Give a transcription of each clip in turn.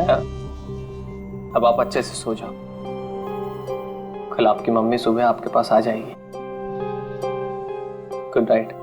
छाया, अब आप अच्छे से सो जाओ। कल आपकी मम्मी सुबह आपके पास आ जाएगी। Good night.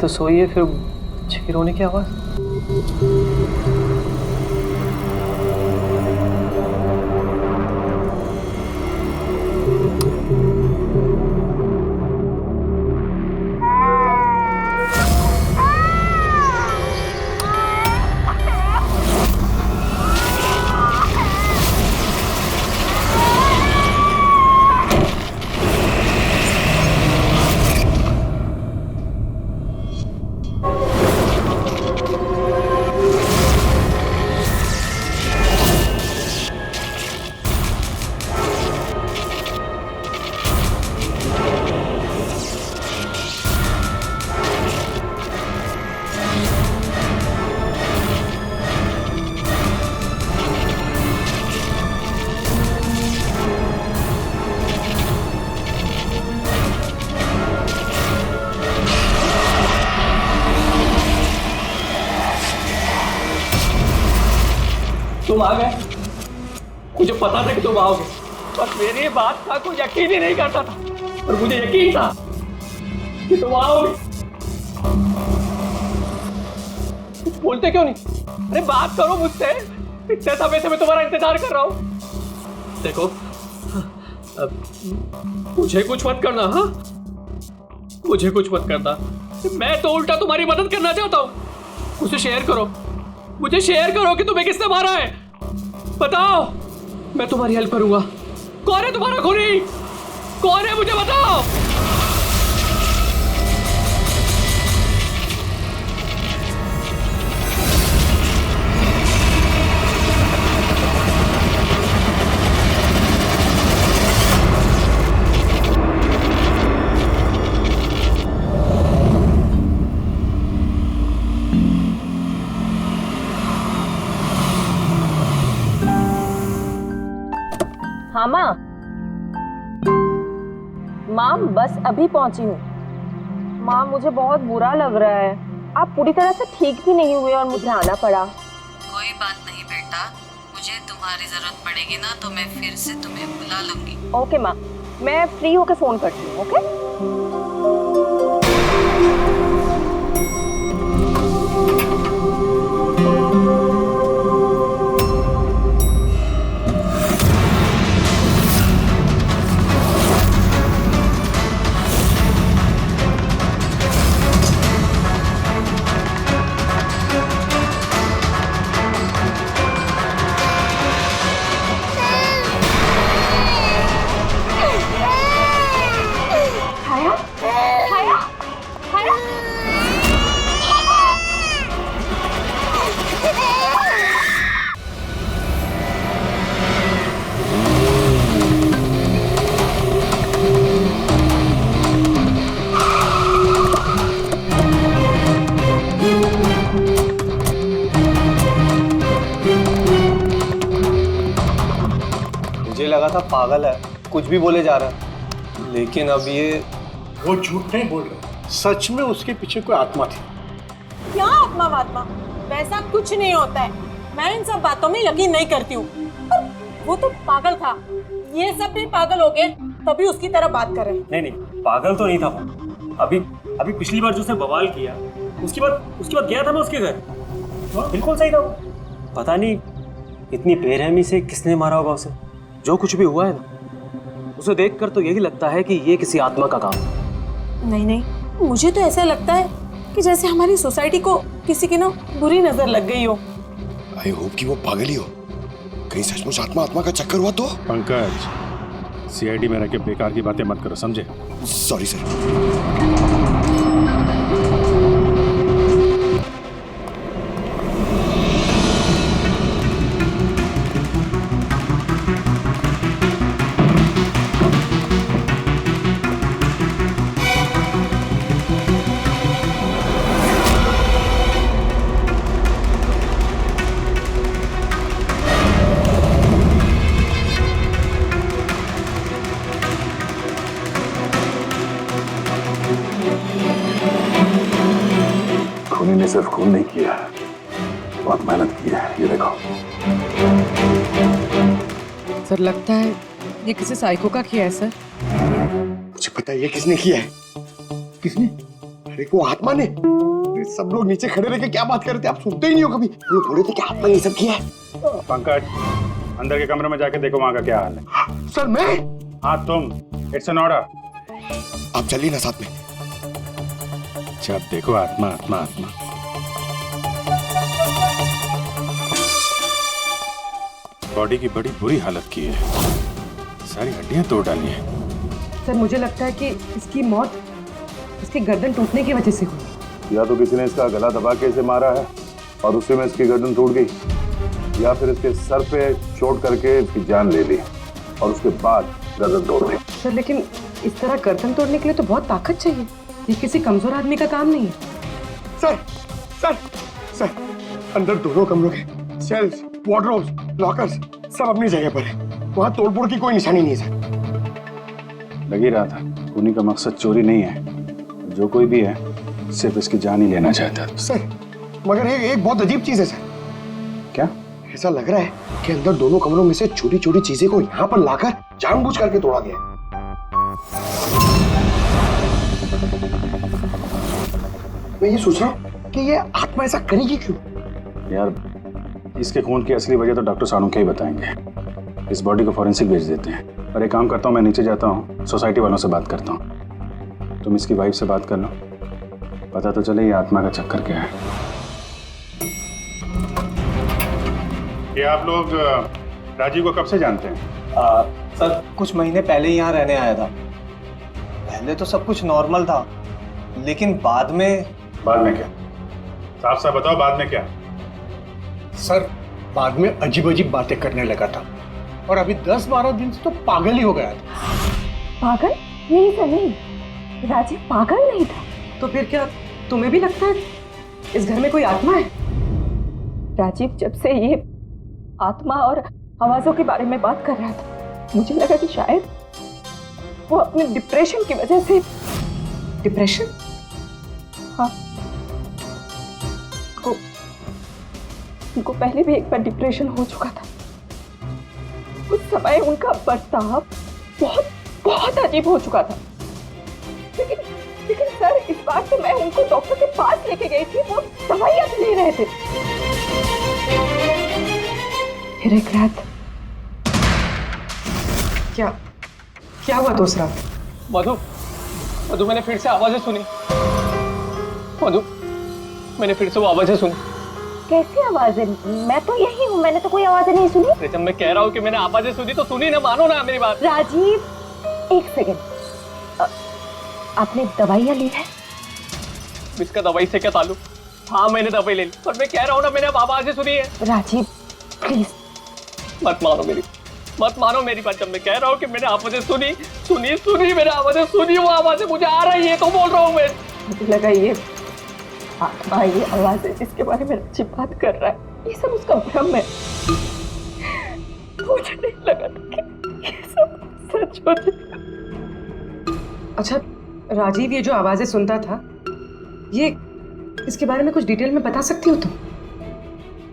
तो सोइए, फिर बच्चे की रोने की आवाज। तुम आ गए। मुझे पता था कि तुम आओगे, बस मेरी बात का कोई यकीन ही नहीं करता था, और मुझे यकीन था कि तुम आओगे। कुछ बोलते क्यों नहीं? अरे बात करो मुझसे, इतने समय से मैं तुम्हारा इंतजार कर रहा हूं। देखो, मुझे कुछ मत करना। हाँ, मुझे कुछ मत करना। मैं तो उल्टा तुम्हारी मदद करना चाहता हूं। मुझे शेयर करो, मुझे शेयर करो कि तुम्हें किसने मारा है। बताओ, मैं तुम्हारी हेल्प करूंगा। कौन है तुम्हारा खूनी? कौन है, मुझे बताओ। हाँ माँ, बस अभी पहुंची हूँ। माँ, मुझे बहुत बुरा लग रहा है। आप पूरी तरह से ठीक भी नहीं हुए और मुझे आना पड़ा। कोई बात नहीं बेटा, मुझे तुम्हारी जरूरत पड़ेगी ना तो मैं फिर से तुम्हें बुला लूंगी। ओके माँ, मैं फ्री होके फोन करती हूँ। ओके। मुझे लगा था पागल है, कुछ भी बोले जा रहा है, लेकिन अब ये वो झूठ नहीं बोल रहे, सच में उसके पीछे कोई आत्मा थी। क्या आत्मा वात्मा, वैसा कुछ नहीं होता है। मैं इन सब बातों में यकीन नहीं करती हूँ। वो तो पागल था, ये सब भी पागल हो गए तभी उसकी तरह बात कर रहे हैं। नहीं नहीं, पागल तो नहीं था वो। अभी पिछली बार जो उसने बवाल किया, उसके बाद गया था मैं उसके घर, बिल्कुल सही था वो। पता नहीं इतनी बेरहमी से किसने मारा होगा उसे। जो कुछ भी हुआ है ना, उसे देखकर तो यही लगता है कि ये किसी आत्मा का काम है। नहीं, मुझे तो ऐसा लगता है कि जैसे हमारी सोसाइटी को किसी की ना बुरी नजर लग गई हो। आई होप कि वो पागल ही हो, कहीं सचमुच आत्मा का चक्कर हुआ तो। पंकज, सीआईडी में रह के बेकार की बातें मत करो, समझे? Sorry sir. खूनी ने सिर्फ खून नहीं किया, बहुत मेहनत की है। ये देखो। सर लगता है ये किसी साइको का किया है सर। मुझे पता है ये किसने किया है। किसने? अरे वो आत्मा ने। सब लोग नीचे खड़े रह के क्या बात कर रहे थे, आप सुनते ही नहीं हो कभी। लोग बोले थे कि आत्मा ने ये सब किया है। पंकज, अंदर के कमरे में जाके देखो वहां का क्या हाल है। सर मैं? हाँ तुम, इट्स एन ऑर्डर। आप चलिए ना साथ में। जब देखो आत्मा आत्मा आत्मा। बॉडी की बड़ी बुरी हालत की है, सारी हड्डियां तोड़ डाली हैं। सर मुझे लगता है कि इसकी मौत इसकी गर्दन टूटने की वजह से हुई। या तो किसी ने इसका गला दबा के इसे मारा है और उसी में इसकी गर्दन टूट गई, या फिर इसके सर पे चोट करके इसकी जान ले ली और उसके बाद गर्दन तोड़ दी। सर लेकिन इस तरह गर्दन तोड़ने के लिए तो बहुत ताकत चाहिए, ये किसी कमजोर आदमी का काम नहीं है। सर सर सर, अंदर दोनों कमरों के सेल्स, वार्डरोब्स, लॉकर्स सब अपनी जगह पर है। वहां तोड़फोड़ की कोई निशानी नहीं है सर। लग ही रहा था, खूनी का मकसद चोरी नहीं है, जो कोई भी है सिर्फ इसकी जान ही लेना चाहता है। सर मगर एक बहुत अजीब चीज है सर। क्या? ऐसा लग रहा है कि अंदर दोनों कमरों में से छोटी छोटी चीजें को यहाँ पर लाकर जानबूझ करके तोड़ा गया। मैं ये सोच रहा हूँ कि ये आत्मा ऐसा करेगी क्यों? यार इसके खून की असली वजह तो डॉक्टर साणुखे ही बताएंगे। इस बॉडी को फॉरेंसिक भेज देते हैं। और एक काम करता हूँ, मैं नीचे जाता हूँ, सोसाइटी वालों से बात करता हूँ। तुम इसकी वाइफ से बात कर लो, पता तो चले ये आत्मा का चक्कर क्या है। ये आप लोग राजीव को कब से जानते हैं? सर कुछ महीने पहले ही यहाँ रहने आया था। पहले तो सब कुछ नॉर्मल था, लेकिन बाद में क्या? साफ साफ बताओ, बाद में क्या? सर बाद में अजीब अजीब बातें करने लगा था और अभी 10-12 दिन से तो पागल ही हो गया था। पागल? नहीं सर नहीं, राजीव पागल नहीं था। तो फिर क्या तुम्हें भी लगता है इस घर में कोई आत्मा है? राजीव जब से ये आत्मा और आवाजों के बारे में बात कर रहा था, मुझे लगा कि शायद वो अपने डिप्रेशन की वजह से। डिप्रेशन? हाँ, उनको पहले भी एक बार डिप्रेशन हो चुका था। उस समय उनका बर्ताव बहुत बहुत अजीब हो चुका था। लेकिन सर इस बार तो मैं उनको डॉक्टर के पास लेके गई थी, वो दवाइयां ले रहे थे। फिर एक रात क्या हुआ दूसरा? मधु मैंने फिर से आवाजें सुनी। मैंने फिर से वो आवाजें सुनी। कैसी आवाजें? मैं तो यही हूँ, मैंने तो कोई आवाजें नहीं सुनी। जब मैं कह रहा हूँ कि मैंने आवाजें सुनी तो सुनी ना, मानो ना मेरी बात। राजीव एक सेकंड, आपने दवाइयाँ ली है? इसका दवाई से क्या ताल्लुक? हाँ मैंने दवाई ले ली, पर मैं कह रहा हूँ ना मैंने अब आवाजें सुनी है। राजीव प्लीज मत मानो मेरी बात। जब मैं कह रहा हूँ कि मैंने आवाजें सुनी मैंने आवाजें सुनी, वो आवाजें मुझे आ रही है तो बोल रहा हूँ मैं। मुझे लगा ये आत्मा, ये आवाज है जिसके बारे में अच्छी बात कर रहा है, ये सब उसका भ्रम है। मुझे नहीं लगा था छोड़ दे। अच्छा राजीव, ये जो आवाजें सुनता था, ये इसके बारे में कुछ डिटेल में बता सकती हो तुम?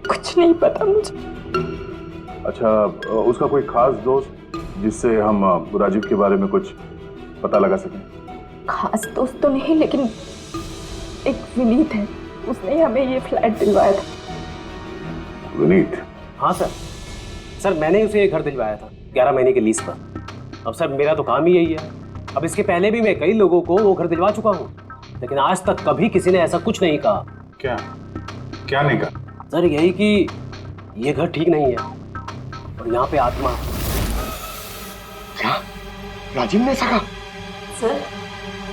कुछ नहीं पता मुझे। अच्छा, उसका कोई खास दोस्त जिससे हम राजीव के बारे में कुछ पता लगा सकें? खास दोस्त तो नहीं, लेकिन एक विनीत है, उसने हमें ये फ्लैट दिलवाया था। विनीत? हाँ सर, मैंने उसे ये घर दिलवाया था 11 महीने के लीज पर। अब सर मेरा तो काम ही यही है। अब इसके पहले भी मैं कई लोगों को वो घर दिलवा चुका हूँ, लेकिन आज तक कभी किसी ने ऐसा कुछ नहीं कहा। क्या नहीं कहा? सर यही कि ये घर ठीक नहीं है और यहाँ पे आत्मा। क्या राजीव ने ऐसा कहा?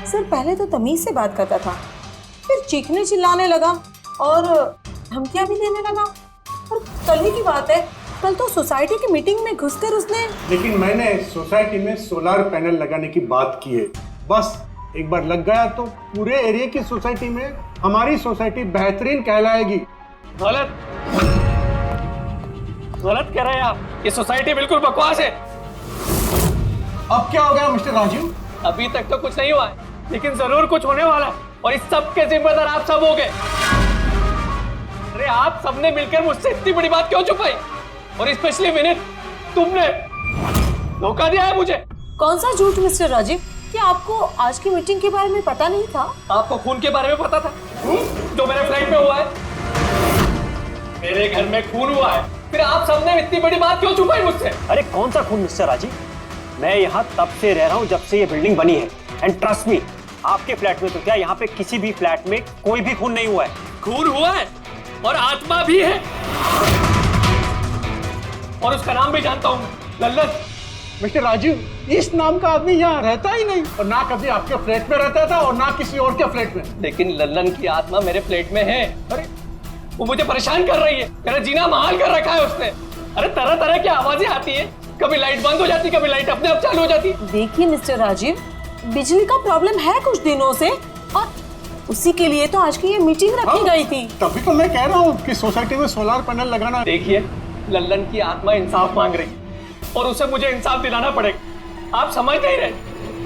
सर पहले तो तमीज से बात करता था, फिर चीखने चिल्लाने लगा और धमकियां भी देने लगा। और कल ही की बात है, कल तो सोसाइटी की मीटिंग में घुसकर उसने। लेकिन मैंने सोसाइटी में सोलर पैनल लगाने की बात की है। बस एक बार लग गया तो पूरे एरिया की सोसाइटी में हमारी सोसाइटी बेहतरीन कहलाएगी। गलत कह रहे हैं आप। ये सोसाइटी बिल्कुल बकवास है। अब क्या हो गया मिस्टर राजीव? अभी तक तो कुछ नहीं हुआ है, लेकिन जरूर कुछ होने वाला है, और इस सब के जिम्मेदार आप सब हो गए। अरे आप सबने मिलकर मुझसे इतनी बड़ी बात क्यों छुपाई? और स्पेशली विनीत, तुमने धोखा दिया है मुझे। कौन सा झूठ मिस्टर राजीव? क्या आपको आज की मीटिंग के बारे में पता नहीं था? आपको खून के बारे में पता था जो मेरे फ्लैट में हुआ है? मेरे घर में खून हुआ है, फिर आप सबने इतनी बड़ी बात क्यों छुपाई मुझसे? अरे कौन सा खून मिस्टर राजीव? मैं यहाँ तब से रह रहा हूँ जब से ये बिल्डिंग बनी है, एंड ट्रस्ट मी, आपके फ्लैट में तो क्या, यहाँ पे किसी भी फ्लैट में कोई भी खून नहीं हुआ है। खून हुआ है और आत्मा भी है, और उसका नाम भी जानता हूँ, लल्लन। मिस्टर राजीव, इस नाम का आदमी यहाँ रहता ही नहीं, और ना कभी आपके फ्लैट में रहता था और ना किसी और के फ्लैट में। लेकिन लल्लन की आत्मा मेरे फ्लैट में है। अरे वो मुझे परेशान कर रही है, मेरा जीना महाल कर रखा है उसने। अरे तरह तरह की आवाजें आती है, कभी लाइट बंद हो जाती, कभी लाइट अपने आप चालू हो जाती। देखिए मिस्टर राजीव, बिजली का प्रॉब्लम है कुछ दिनों से, और उसी के लिए तो आज की ये मीटिंग रखी गई थी। तभी तो मैं कह रहा हूँ कि सोसाइटी में सोलर पैनल लगाना। देखिए, लल्लन की आत्मा इंसाफ मांग रही है, और उसे मुझे इंसाफ दिलाना पड़ेगा। आप समझ नहीं रहे,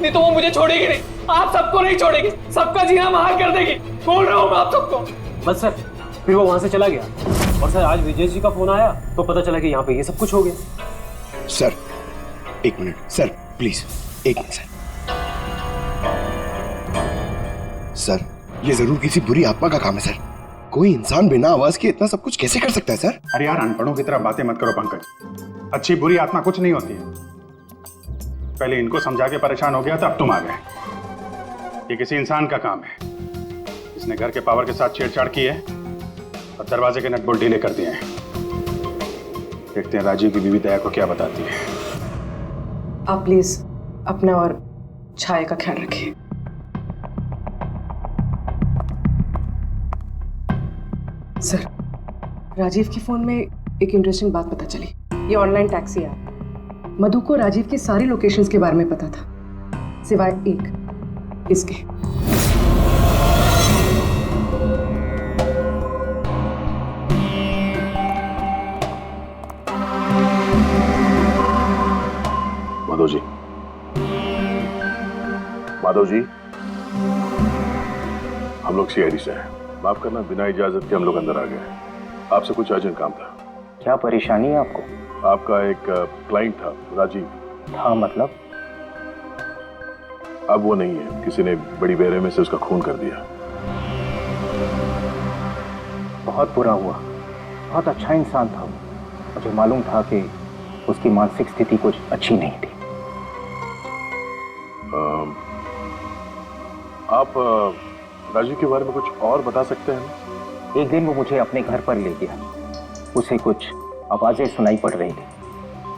नहीं तो वो मुझे छोड़ेगी नहीं। आप सबको नहीं छोड़ेगी, सबका जीना महाल कर देगी। बोल रहा हूँ मैं आप सबको। बस सर, फिर वो वहां से चला गया, और सर आज विजय जी का फोन आया तो पता चला कि यहाँ पे ये सब कुछ हो गया। सर एक मिनट सर, प्लीज एक मिनट सर, ये जरूर किसी बुरी आत्मा का काम है सर। कोई इंसान बिना आवाज के इतना सब कुछ कैसे कर सकता है सर? अरे यार, अनपढ़ों की तरह बातें मत करो पंकज। अच्छी बुरी आत्मा कुछ नहीं होती है। पहले इनको समझा के परेशान हो गया था, अब तुम आ गए। ये किसी इंसान का काम है, इसने घर के पावर के साथ छेड़छाड़ की है और दरवाजे के नट बोल्ट ढीले कर दिए हैं। देखते हैं राजीव की बीवी दया को क्या बताती है। आप प्लीज अपना और छाया का ख्याल रखिए। सर, राजीव के फोन में एक इंटरेस्टिंग बात पता चली। ये ऑनलाइन टैक्सी ऐप, मधु को राजीव की सारी लोकेशंस के बारे में पता था, सिवाय एक, इसके। माधव जी, माधव जी, हम लोग सीआईडी से हैं। माफ करना, बिना इजाजत के हम लोग अंदर आ गए। आपसे कुछ अर्जेंट काम था। क्या परेशानी है आपको? आपका एक क्लाइंट था, राजीव। हाँ मतलब? अब वो नहीं है, किसी ने बड़ी बेरहमी से उसका खून कर दिया। बहुत बुरा हुआ। बहुत अच्छा इंसान था। मुझे मालूम था कि उसकी मानसिक स्थिति कुछ अच्छी नहीं थी। आप राजीव के बारे में कुछ और बता सकते हैं? एक दिन वो मुझे अपने घर पर ले गया। उसे कुछ आवाजें सुनाई पड़ रही थी।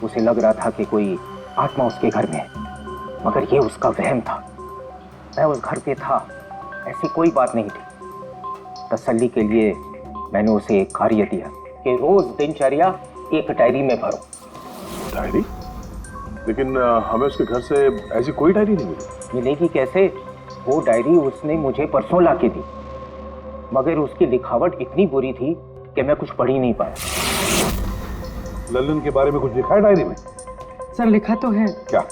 उसे लग रहा था कि कोई आत्मा उसके घर में है, मगर ये उसका वहम था। मैं उस घर पे था, ऐसी कोई बात नहीं थी। तसल्ली के लिए मैंने उसे एक कार्य दिया कि रोज दिनचर्या एक डायरी में भरो। डायरी? लेकिन हमें उसके घर से ऐसी कोई डायरी नहीं मिली। मिलेगी कैसे? वो डायरी उसने मुझे परसों ला के दी, मगर उसकी लिखावट इतनी बुरी थी कि मैं कुछ पढ़ ही नहीं पाया। लल्लन के बारे में कुछ लिखा है डायरी में? सर लिखा तो है। क्या?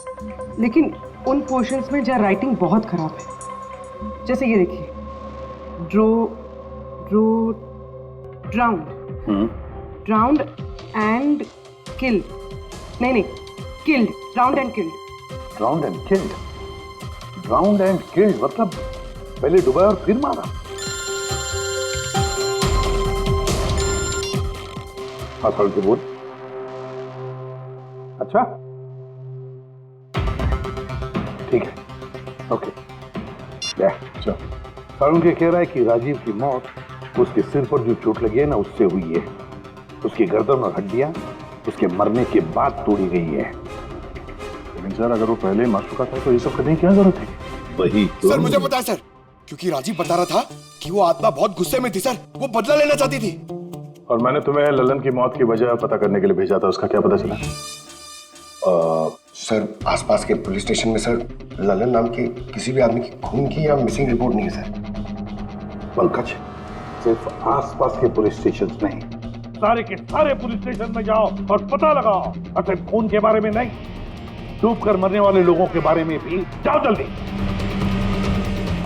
लेकिन उन पोर्शंस में जहाँ राइटिंग बहुत खराब है, जैसे ये देखिए, ड्राउंड एंड किल्ड, नहीं killed, drowned and killed. Drowned and killed, drowned and killed मतलब पहले डुबाया और फिर मारा। हाँ खोल के बोल। अच्छा ठीक है, ओके। चलो, सारुण के कह रहा है कि राजीव की मौत उसके सिर पर जो चोट लगी है ना उससे हुई है। उसकी गर्दन और हड्डियां उसके मरने के बाद तोड़ी गई है। लेकिन सर अगर वो पहले ही मर चुका था तो ये सब करने की क्या जरूरत है? वही तो। सर मुझे पता है सर, क्योंकि राजीव बता रहा था कि वो आत्मा बहुत गुस्से में थी सर, वो बदला लेना चाहती थी। और मैंने तुम्हें ललन की मौत की वजह पता करने के लिए भेजा था, उसका क्या पता चला? सर आसपास के पुलिस स्टेशन में सर ललन नाम के किसी भी आदमी की खून की या मिसिंग रिपोर्ट नहीं है सर। पंकज, सिर्फ आसपास के पुलिस स्टेशन नहीं, सारे के सारे पुलिस स्टेशन में जाओ और पता लगाओ। सिर्फ खून के बारे में नहीं, डूब कर मरने वाले लोगों के बारे में भी जाओ जल्दी।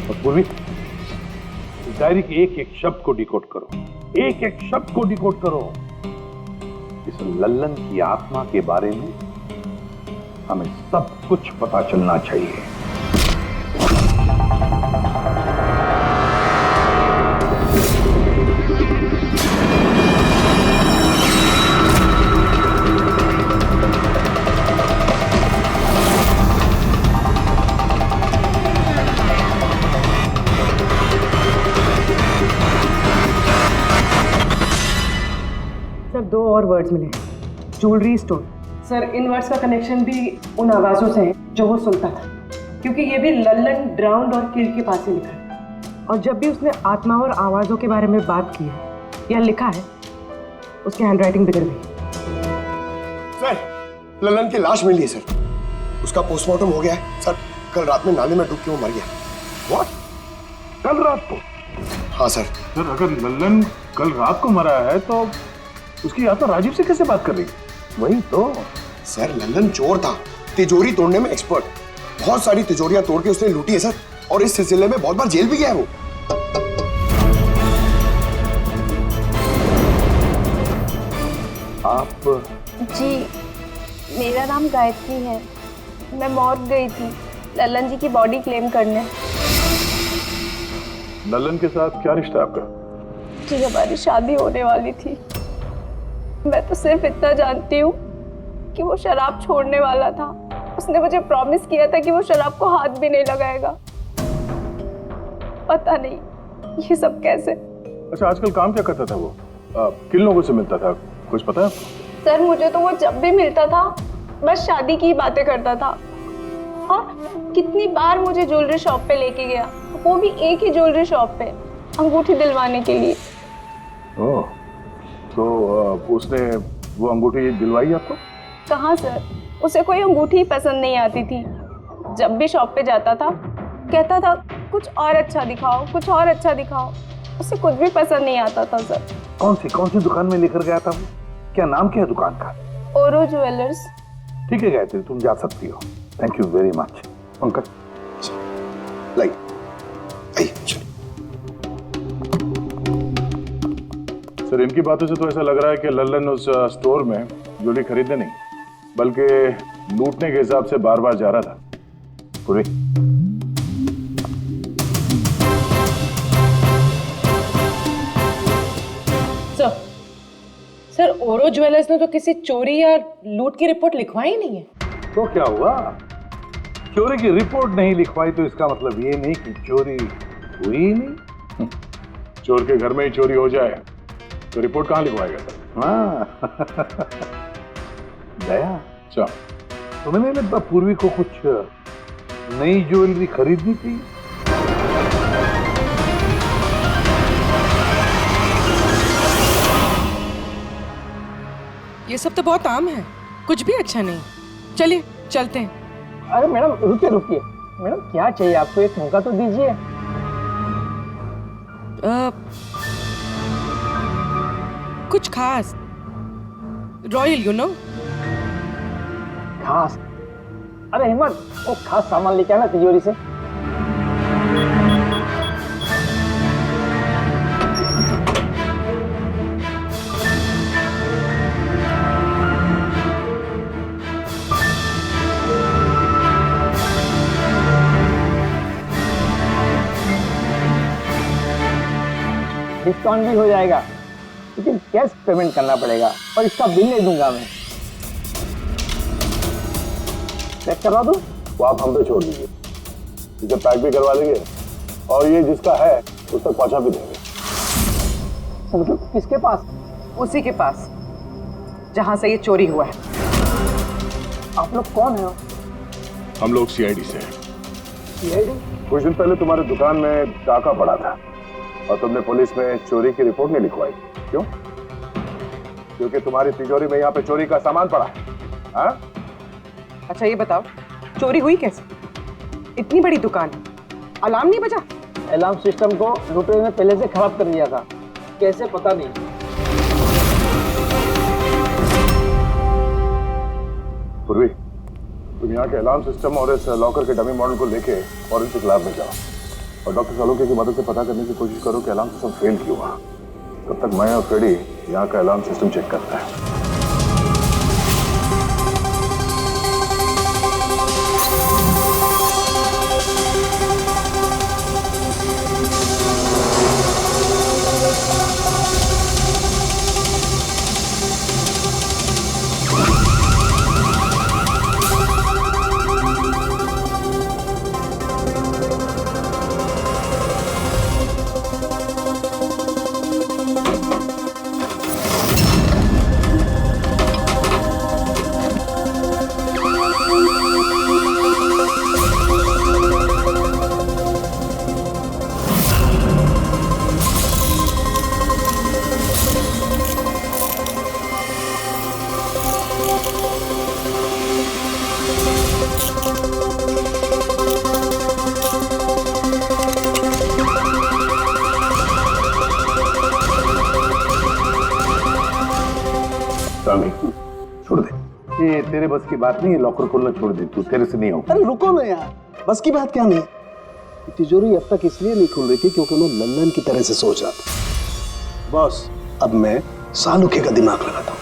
और पूर्वी, इस डायरी के एक एक शब्द को डिकोड करो, एक एक शब्द को डिकोड करो। इस लल्लन की आत्मा के बारे में हमें सब कुछ पता चलना चाहिए। सर 2 और वर्ड्स मिले, ज्वेलरी स्टोर। सर इन वर्ड्स का कनेक्शन भी उन आवाज़ों से है जो वो सुनता था, क्योंकि ये भी लल्लन ड्राउंड और किल्ड के पास ही लिखा है। और जब भी उसने आत्मा और आवाज़ों के बारे में बात की है या लिखा है, उसकी हैंडराइटिंग बिगड़ गई। सर ललन की लाश मिली है सर, उसका पोस्टमार्टम हो गया है सर। कल रात में नाले में डूब के वो मर गया। व्हाट? कल रात को? हाँ सर। सर अगर ललन कल रात को मरा है तो उसकी आत्मा राजीव से कैसे बात कर रही? वही तो सर, ललन चोर था, तिजोरी तोड़ने में एक्सपर्ट। बहुत सारी तिजोरियां तोड़ के उसने लूटी है सर, और इस सिलसिले में बहुत बार जेल भी गया है वो। आप? जी मेरा नाम गायत्री है, मैं मौत गई थी ललन जी की बॉडी क्लेम करने। ललन के साथ क्या रिश्ता आपका? जी हमारी शादी होने वाली थी। मैं तो सिर्फ इतना जानती हूँ कि वो शराब छोड़ने वाला था। उसने मुझे प्रॉमिस किया था कि वो शराब को हाथ भी नहीं लगाएगा। पता नहीं ये सब कैसे। अच्छा आजकल काम क्या करता था वो? किन लोगों से मिलता था, कुछ पता है आपको? सर मुझे तो वो जब भी मिलता था बस शादी की बातें करता था, और कितनी बार मुझे ज्वेलरी शॉप पे लेके गया, वो भी एक ही ज्वेलरी शॉप पे अंगूठी दिलवाने के लिए। ओह, तो उसने वो अंगूठी दिलवाई आपको? कहाँ सर, उसे कोई अंगूठी पसंद नहीं आती थी। जब भी शॉप पे जाता था कहता था कुछ और अच्छा दिखाओ, कुछ और अच्छा दिखाओ। उसे कुछ भी पसंद नहीं आता था सर। कौन सी दुकान में लेकर गया था वो? क्या नाम क्या है दुकान का? ओरो ज्वेलर्स। ठीक है गायत्री, तुम जा सकती हो। Thank you very much. Pankaj like sir इनकी बातों से तो ऐसा लग रहा है कि लल्लन उस स्टोर में ज्वेलरी खरीदने नहीं बल्कि लूटने के हिसाब से बार बार जा रहा था। पूरी सर ओरो ज्वेलर्स ने तो किसी चोरी या लूट की रिपोर्ट लिखवाई नहीं है। तो क्या हुआ? चोरी की रिपोर्ट नहीं लिखवाई तो इसका मतलब ये नहीं कि चोरी हुई नहीं। चोर के घर में ही चोरी हो जाए तो रिपोर्ट कहाँ लिखवाएगा सर? हाँ दया, अच्छा तुम्हें नहीं लगता पूर्वी को कुछ नई ज्वेलरी खरीदनी थी? ये सब तो बहुत आम है, कुछ भी अच्छा नहीं। चलिए चलते हैं। अरे मैडम रुकिए रुकिए, मैडम क्या चाहिए आपको, एक मौका तो दीजिए। कुछ खास, रॉयल यू नो। खास? अरे हिम्मत, वो खास सामान लेके आना तिजोरी से। डिस्काउंट भी हो जाएगा, लेकिन कैश पेमेंट करना पड़ेगा और इसका बिल ले दूंगा मैं। चेक करवा दूं? वो आप हम पे छोड़ दीजिए, इसे पैक भी करवा देंगे और ये जिसका है उस तक पहुंचा भी देंगे। मतलब किसके पास? उसी के पास जहां से ये चोरी हुआ है। आप लोग कौन है? हम लोग सीआईडी से हैं। सीआईडी? कुछ दिन पहले तुम्हारी दुकान में डाका पड़ा था और तुमने पुलिस में चोरी की रिपोर्ट नहीं लिखवाई, क्यों? क्योंकि तुम्हारी तिजोरी में यहाँ पे चोरी का सामान पड़ा है। हाँ? अच्छा ये बताओ, चोरी हुई कैसे? इतनी बड़ी दुकान है, अलार्म नहीं बजा? अलार्म सिस्टम को लुटेरे ने पहले से खराब कर दिया था, कैसे पता नहीं। पूर्वी, तुम यहाँ के अलार्म सिस्टम और इस लॉकर के डमी मॉडल को लेके फॉरेंसिक लैब में जाओ और डॉक्टर सालुंके की मदद से पता करने की कोशिश करो कि अलार्म सिस्टम फेल क्यों हुआ। तब तक मैं और फ्रेडी यहाँ का अलार्म सिस्टम चेक करता है। छोड़ दे, ये तेरे बस की बात नहीं है, लॉकर खोलना छोड़ दे, तू तेरे से नहीं होगा। अरे रुको ना यार, बस की बात क्या नहीं। तिजोरी अब तक इसलिए नहीं खुल रही थी क्योंकि मैं लल्लन की तरह से सोच रहा था। बॉस, अब मैं सालुके का दिमाग लगाता हूँ।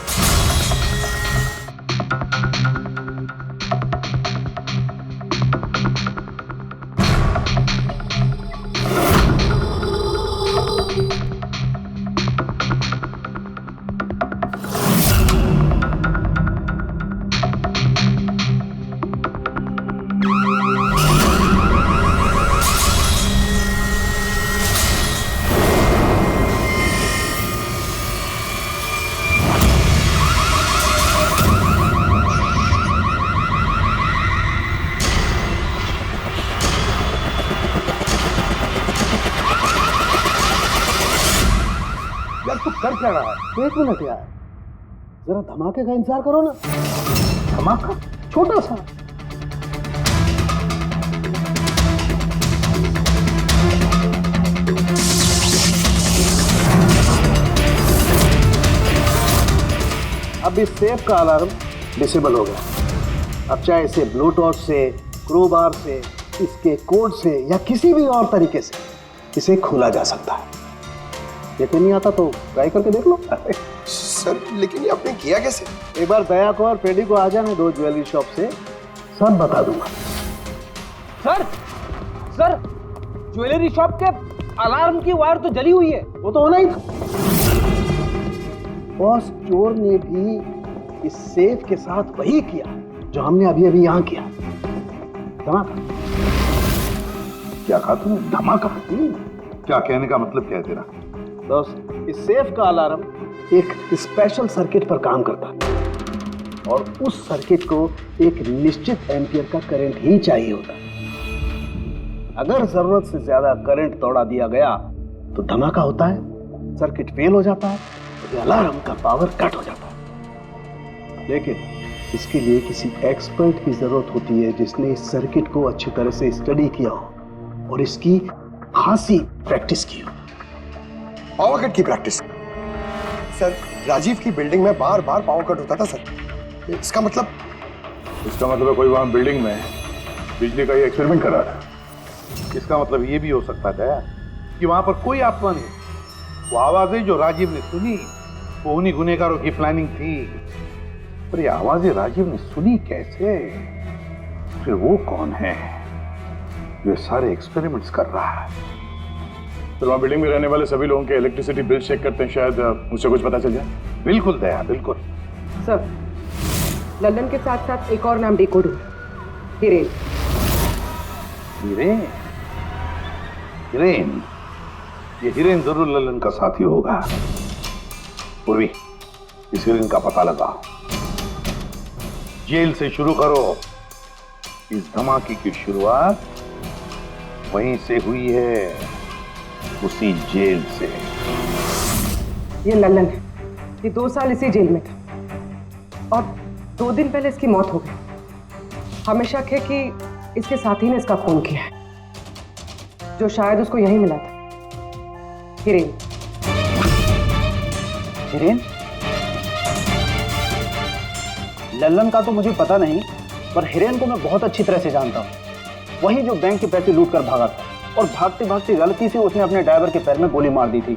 तू कर क्या रहा है? एक मिनट यार, जरा धमाके का इंतजार करो ना। धमाका? छोटा सा। अब इस सेफ का अलार्म डिसेबल हो गया। अब चाहे इसे ब्लूटूथ से, क्रोबार से, इसके कोड से या किसी भी और तरीके से इसे खोला जा सकता है। यकीन नहीं आता तो ट्राई करके देख लो। सर लेकिन ये आपने किया कैसे? एक बार दया को और पेडी को आ जाने दो ज्वेलरी शॉप से, सब बता दूंगा। सर ज्वेलरी शॉप के अलार्म की वायर तो जली हुई है। वो तो होना ही था। बॉस, चोर ने भी इस सेफ के साथ वही किया जो हमने अभी अभी यहाँ किया। धमाका। क्या कहा तूने? धमाका? क्या कहने का मतलब क्या है तेरा? दोस्त, इस सेफ का अलार्म एक स्पेशल सर्किट पर काम करता है और उस सर्किट को एक निश्चित एम्पियर का करंट ही चाहिए होता है। अगर जरूरत से ज्यादा करंट तोड़ा दिया गया तो धमाका होता है, सर्किट फेल हो जाता है, तो अलार्म का पावर कट हो जाता है। लेकिन इसके लिए किसी एक्सपर्ट की जरूरत होती है जिसने इस सर्किट को अच्छी तरह से स्टडी किया हो और इसकी खासी प्रैक्टिस की हो। पावर कट की प्रैक्टिस? सर राजीव की बिल्डिंग में बार बार पावर कट होता था सर। इसका मतलब इसका मतलब है कोई वहां बिल्डिंग में बिजली का ये एक्सपेरिमेंट कर रहा था। इसका मतलब ये भी हो सकता है कि वहां पर कोई आत्मा नहीं। वो आवाजें जो राजीव ने सुनी वो उन्हीं गुनहगारों की प्लानिंग थी। पर ये आवाजें राजीव ने सुनी कैसे? फिर वो कौन है जो सारे एक्सपेरिमेंट्स कर रहा है? तो वहाँ बिल्डिंग में रहने वाले सभी लोगों के इलेक्ट्रिसिटी बिल चेक करते हैं, शायद मुझसे कुछ पता चल जाए। बिल्कुल दया, बिल्कुल। सर, लल्लन के साथ साथ एक और नाम डिकोड हुआ, हिरेन। हिरेन? हिरेन? ये हिरेन जरूर लल्लन का साथी होगा। पूर्वी, इस हिरेन का पता लगाओ। जेल से शुरू करो। इस धमाके की शुरुआत वहीं से हुई है, उसी जेल से। ये लल्लन है। ये 2 साल इसी जेल में था और 2 दिन पहले इसकी मौत हो गई। हमें शक है कि इसके साथी ने इसका खून किया है, जो शायद उसको यहीं मिला था। हिरेन। हिरेन? लल्लन का तो मुझे पता नहीं, पर हिरेन को मैं बहुत अच्छी तरह से जानता हूँ। वही जो बैंक के पैसे लूट कर भागा था और भागते भागते गलती से उसने अपने ड्राइवर के पैर में गोली मार दी थी।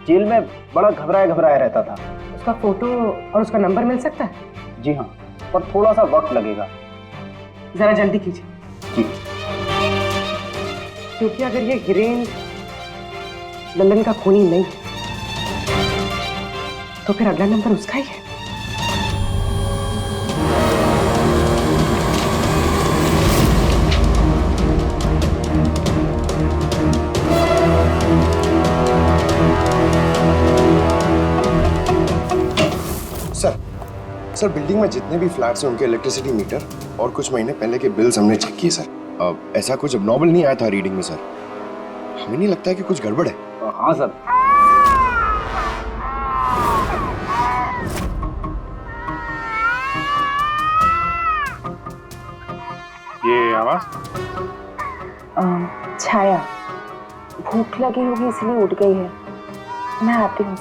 जेल में बड़ा घबराया घबराया रहता था। उसका फोटो और उसका नंबर मिल सकता है? जी हाँ, पर थोड़ा सा वक्त लगेगा। जरा जल्दी कीजिए। जी। क्योंकि अगर ये हिरेन लल्लन का खूनी नहीं तो फिर अगला नंबर उसका ही है। सर बिल्डिंग में जितने भी फ्लैट्स हैं उनके इलेक्ट्रिसिटी मीटर और कुछ महीने पहले के बिल्स हमने चेक किए सर। ऐसा कुछ abnormal नहीं आया था रीडिंग में सर। हमें नहीं लगता है कि कुछ गड़बड़ है। हाँ सर। ये आवाज? छाया, भूख लगी होगी इसलिए उठ गई है। मैं आती हूँ।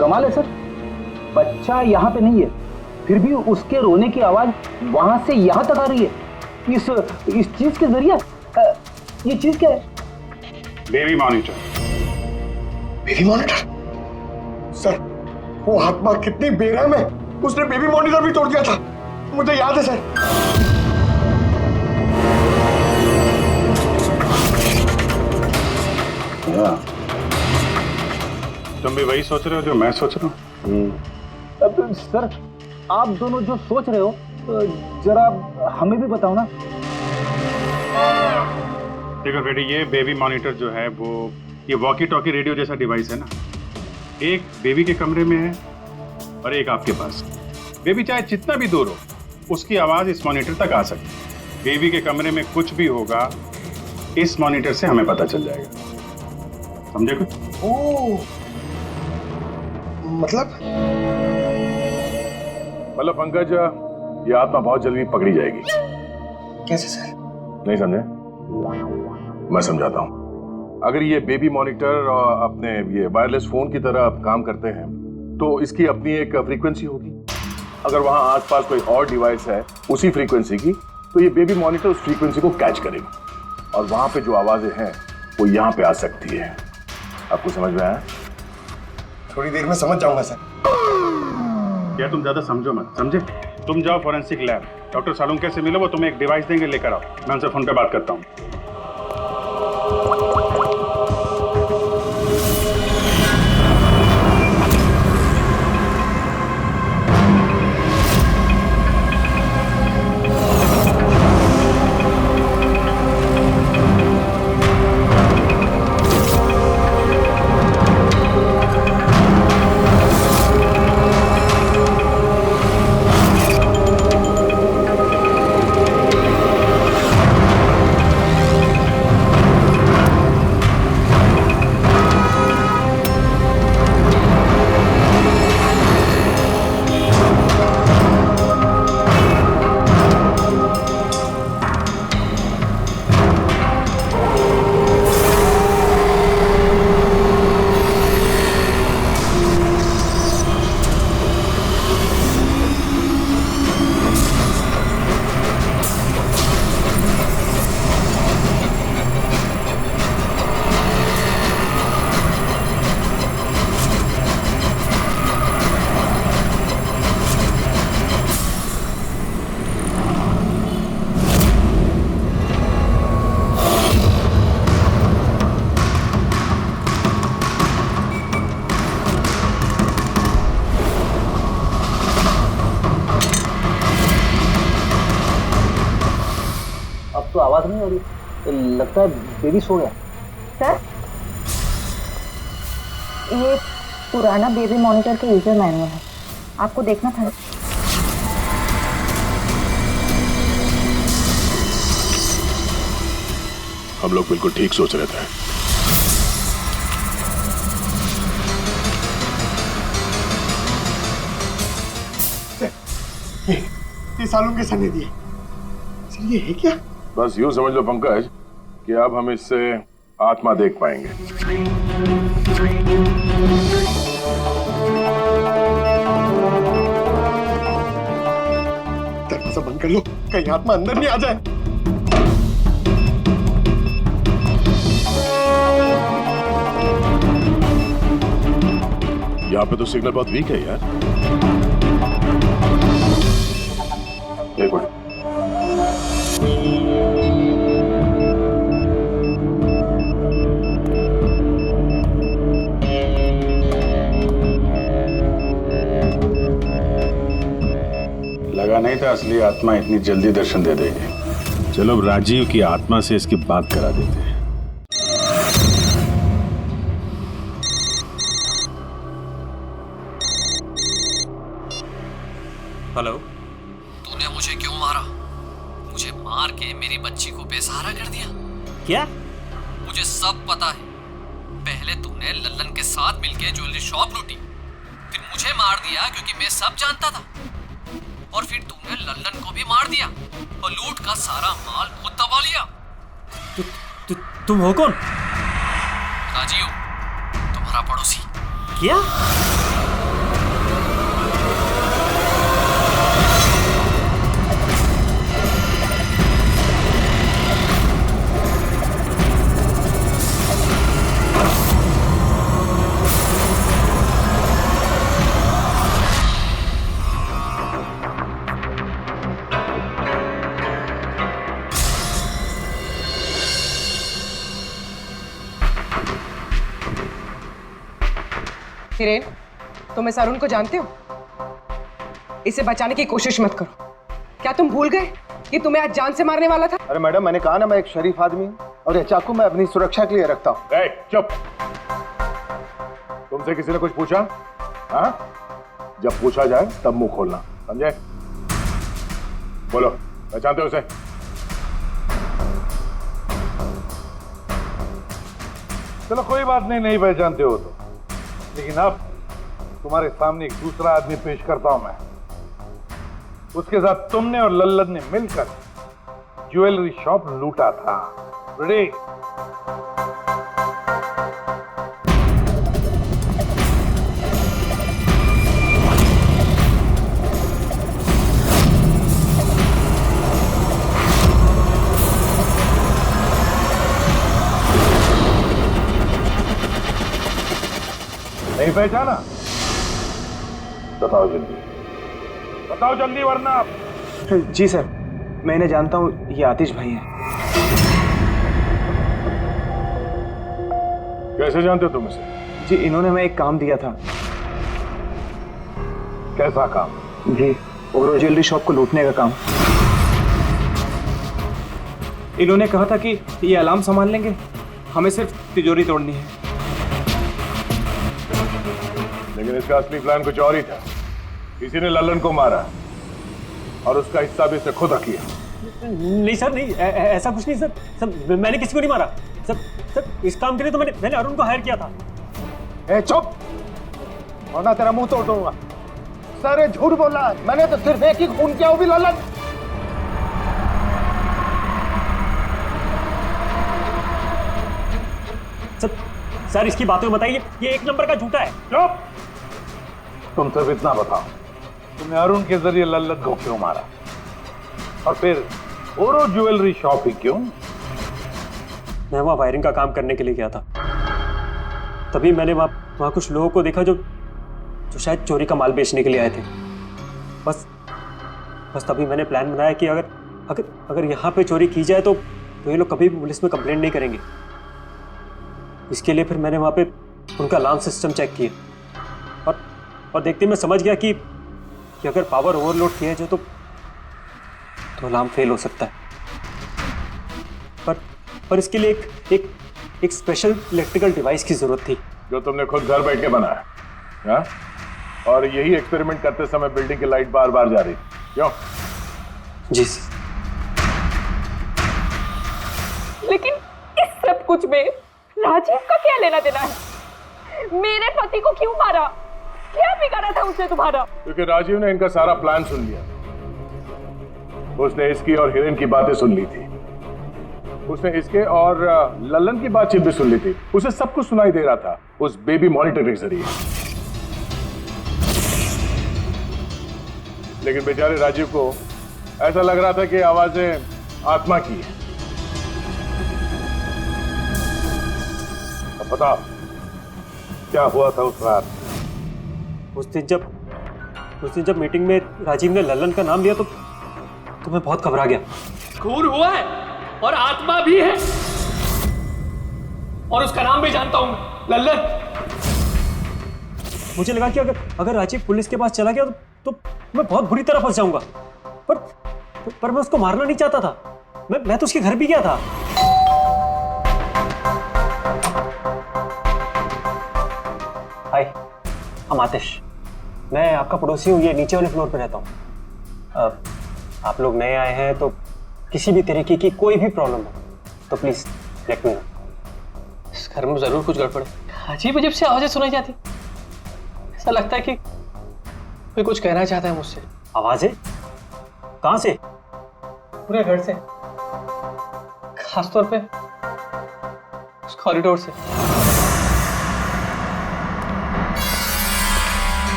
कमाल है सर, बच्चा यहाँ पे नहीं है, फिर भी उसके रोने की आवाज वहां से यहाँ तक आ रही है। इस चीज के जरिए ये चीज क्या है? Baby monitor. Baby monitor? Sir वो आत्मा कितनी बेरहम है, उसने बेबी मॉनिटर भी तोड़ दिया था, मुझे याद है सर। तुम भी वही सोच रहे हो जो मैं सोच रहा हूँ? अब सर, आप दोनों जो सोच रहे हो जरा हमें भी बताओ ना। देखो बेटी, ये बेबी मॉनिटर जो है वो ये वॉकी टॉकी रेडियो जैसा डिवाइस है ना। एक बेबी के कमरे में है और एक आपके पास। बेबी चाहे जितना भी दूर हो, उसकी आवाज इस मॉनिटर तक आ सकती है। बेबी के कमरे में कुछ भी होगा, इस मॉनिटर से हमें पता चल जाएगा। समझे कुछ? ओह, मतलब पंकज, ये आत्मा बहुत जल्दी पकड़ी जाएगी। कैसे सर? नहीं समझे? मैं समझाता हूँ। अगर ये बेबी मॉनिटर अपने ये वायरलेस फोन की तरह काम करते हैं तो इसकी अपनी एक फ्रीक्वेंसी होगी। अगर वहां आसपास कोई और डिवाइस है उसी फ्रीक्वेंसी की, तो ये बेबी मॉनिटर उस फ्रीक्वेंसी को कैच करेगा और वहां पे जो आवाजें हैं वो यहाँ पे आ सकती है। आपको समझ में आया? थोड़ी देर में समझ जाऊंगा सर। क्या तुम ज्यादा समझो मत, समझे? तुम जाओ फॉरेंसिक लैब, डॉक्टर सालुंके से मिलो, वो तुम्हें एक डिवाइस देंगे, लेकर आओ। मैं उनसे फोन पे बात करता हूँ। नहीं आ रही। लगता है बेबी सो गया। सर, ये पुराना बेबी मॉनिटर का यूजर मैनुअल है, आपको देखना था। हम लोग बिल्कुल ठीक सोच रहे थे। ये सालों के सने दिए सर, ये है क्या? बस यूं समझ लो पंकज कि अब हम इससे आत्मा देख पाएंगे। दरवाजा बंद कर लो, कहीं आत्मा अंदर नहीं आ जाए। यहाँ पे तो सिग्नल बहुत वीक है यार। एक मिनट। लगा नहीं था असली आत्मा इतनी जल्दी दर्शन दे देगी। चलो अब राजीव की आत्मा से इसकी बात करा देते हैं। हेलो। तूने मुझे क्यों मारा? मुझे मार के मेरी बच्ची को बेसहारा कर दिया। क्या? मुझे सब पता है। पहले तूने लल्लन के साथ मिलकर ज्वेलरी शॉप लूटी, फिर मुझे मार दिया क्योंकि मैं सब जानता था, और फिर तूने लल्लन को भी मार दिया और लूट का सारा माल खुद दबा लिया। तुम हो कौन? राजीव, तुम्हारा पड़ोसी। क्या? हिरेन, तुम इस अरुण को जानते हो? इसे बचाने की कोशिश मत करो। क्या तुम भूल गए कि तुम्हें आज जान से मारने वाला था? अरे मैडम, मैंने कहा ना मैं एक शरीफ आदमी हूँ और ये चाकू मैं अपनी सुरक्षा के लिए रखता हूँ। चुप। तुमसे किसी ने कुछ पूछा? हाँ? जब पूछा जाए तब मुंह खोलना, समझे? बोलो, पहचानते हो उसे? चलो कोई बात नहीं, नहीं पहचानते हो तो, लेकिन अब तुम्हारे सामने एक दूसरा आदमी पेश करता हूं मैं। उसके साथ तुमने और लल्लन ने मिलकर ज्वेलरी शॉप लूटा था। रेडी? नहीं पहचाना? बताओ जल्दी, बताओ जल्दी, वरना। जी सर, मैं इन्हें जानता हूँ, ये आतिश भाई हैं। कैसे जानते हो तुम इसे? जी, इन्होंने हमें एक काम दिया था। कैसा काम? जी, ओरो ज्वेलरी शॉप को लूटने का काम। इन्होंने कहा था कि ये अलार्म संभाल लेंगे, हमें सिर्फ तिजोरी तोड़नी है। लेकिन इसका असली प्लान कुछ और ही था। किसी ने लल्लन को मारा और उसका हिस्सा भी इसे खुद किया। नहीं सर, नहीं, ऐसा कुछ नहीं सर। सर, मैंने किसी को नहीं मारा। सर, इस काम के लिए तो मैंने अरुण को हायर किया था। ए चुप, वरना तेरा मुंह तोड़ दूंगा। सर, ये झूठ बोल रहा है। मैंने तो सिर्फ एक ही खून किया, वो भी लल्लन। सर, इसकी बातें बताइए, ये एक नंबर का झूठा है। चुप। तुम सिर्फ इतना बताओ, तुमने अरुण के जरिए लल्लन को क्यों मारा, और फिर ओरो ज्वेलरी शॉप ही क्यों? मैं वहाँ वायरिंग का काम करने के लिए गया था। तभी मैंने वहाँ कुछ लोगों को देखा जो शायद चोरी का माल बेचने के लिए आए थे। बस तभी मैंने प्लान बनाया कि अगर यहाँ पे चोरी की जाए तो ये लोग कभी भी पुलिस में कंप्लेंट नहीं करेंगे। इसके लिए फिर मैंने वहाँ पे उनका अलार्म सिस्टम चेक किया और देखते मैं समझ गया कि अगर पावर ओवरलोड किया जाए तो अलार्म फेल हो सकता है। और इसके लिए एक स्पेशल इलेक्ट्रिकल डिवाइस की जरूरत थी जो तुमने खुद घर बैठ के बनाया, हाँ? और यही एक्सपेरिमेंट करते समय बिल्डिंग की लाइट बार बार जा रही, क्यों? जी। लेकिन इस सब कुछ में राजीव का क्या लेना देना है? मेरे पति को क्यों मारा? क्या बिगाड़ा था उसने तुम्हारा? क्योंकि राजीव ने इनका सारा प्लान सुन लिया। उसने इसकी और हिरेन की बातें सुन ली थी, उसने इसके और लल्लन की बातचीत भी सुन ली थी। उसे सब कुछ सुनाई दे रहा था उस बेबी मॉनिटर के जरिए। लेकिन बेचारे राजीव को ऐसा लग रहा था कि आवाजें आत्मा की है। अब बताओ क्या हुआ था उस रात? उस दिन जब मीटिंग में राजीव ने लल्लन का नाम लिया तो मैं बहुत घबरा गया। खून हुआ है और आत्मा भी है, और उसका नाम भी जानता हूं, लल्लन। मुझे लगा कि अगर राजीव पुलिस के पास चला गया तो मैं बहुत बुरी तरह फंस जाऊंगा, पर मैं उसको मारना नहीं चाहता था। मैं तो उसके घर भी गया था। हाय, हम आतिश, मैं आपका पड़ोसी हूँ, ये नीचे वाले फ्लोर पे रहता हूँ। आप लोग नए आए हैं तो किसी भी तरीके की कोई भी प्रॉब्लम हो तो प्लीज लेट मी नो। इस घर में जरूर कुछ गड़बड़ है। अजीब अजीब से आवाजें सुनाई जाती, ऐसा लगता है कि कोई कुछ कहना चाहता है मुझसे। आवाजें? कहां से? पूरे घर से, खासतौर पे उस कॉरिडोर से।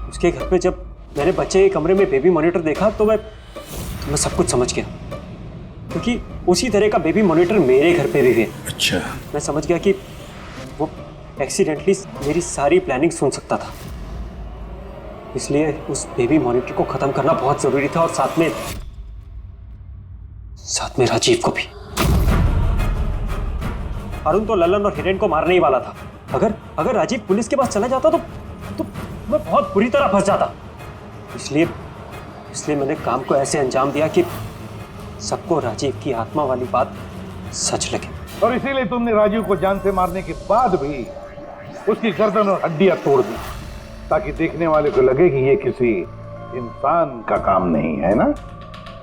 उसके घर पे जब मैंने बच्चे के कमरे में बेबी मॉनिटर देखा तो मैं सब कुछ समझ गया, क्योंकि उसी तरह का बेबी मॉनिटर मेरे घर पे भी है। अच्छा। मैं समझ गया कि वो एक्सीडेंटली मेरी सारी प्लानिंग सुन सकता था, इसलिए उस बेबी मॉनिटर को खत्म करना बहुत जरूरी था, और साथ में राजीव को भी। अरुण तो लल्लन और हिरेन को मारने ही वाला था। अगर राजीव पुलिस के पास चला जाता तो मैं बहुत बुरी तरह फंस जाता। इसलिए मैंने काम को ऐसे अंजाम दिया कि सबको राजीव की आत्मा वाली बात सच लगे। और इसीलिए तुमने राजीव को जान से मारने के बाद भी उसकी गर्दन और हड्डियां तोड़ दी, ताकि देखने वाले को लगे कि ये किसी इंसान का काम नहीं है ना?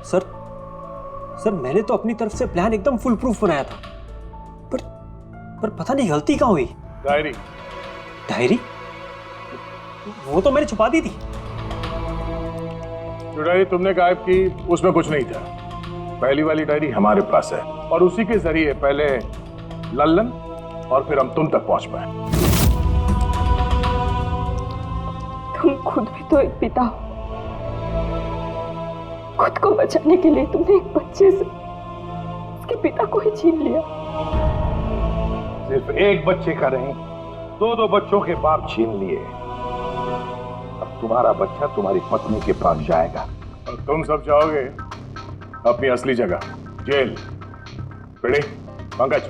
सर मैंने तो अपनी तरफ से प्लान एकदम फुल प्रूफ बनाया था, पर पता नहीं गलती कहाँ हुई। डायरी? वो तो मैंने छुपा दी थी। जो डायरी तुमने गायब की उसमें कुछ नहीं था। पहली वाली डायरी हमारे पास है, और उसी के जरिए पहले लल्लन और फिर हम तुम तक पहुंच पाए। तुम खुद भी तो एक पिता हो। खुद को बचाने के लिए तुमने एक बच्चे से उसके पिता को ही छीन लिया। सिर्फ एक बच्चे का नहीं, दो बच्चों के बाप छीन लिए। अब तुम्हारा बच्चा तुम्हारी पत्नी के पास जाएगा और तुम सब जाओगे अपनी असली जगह, जेल। पंकज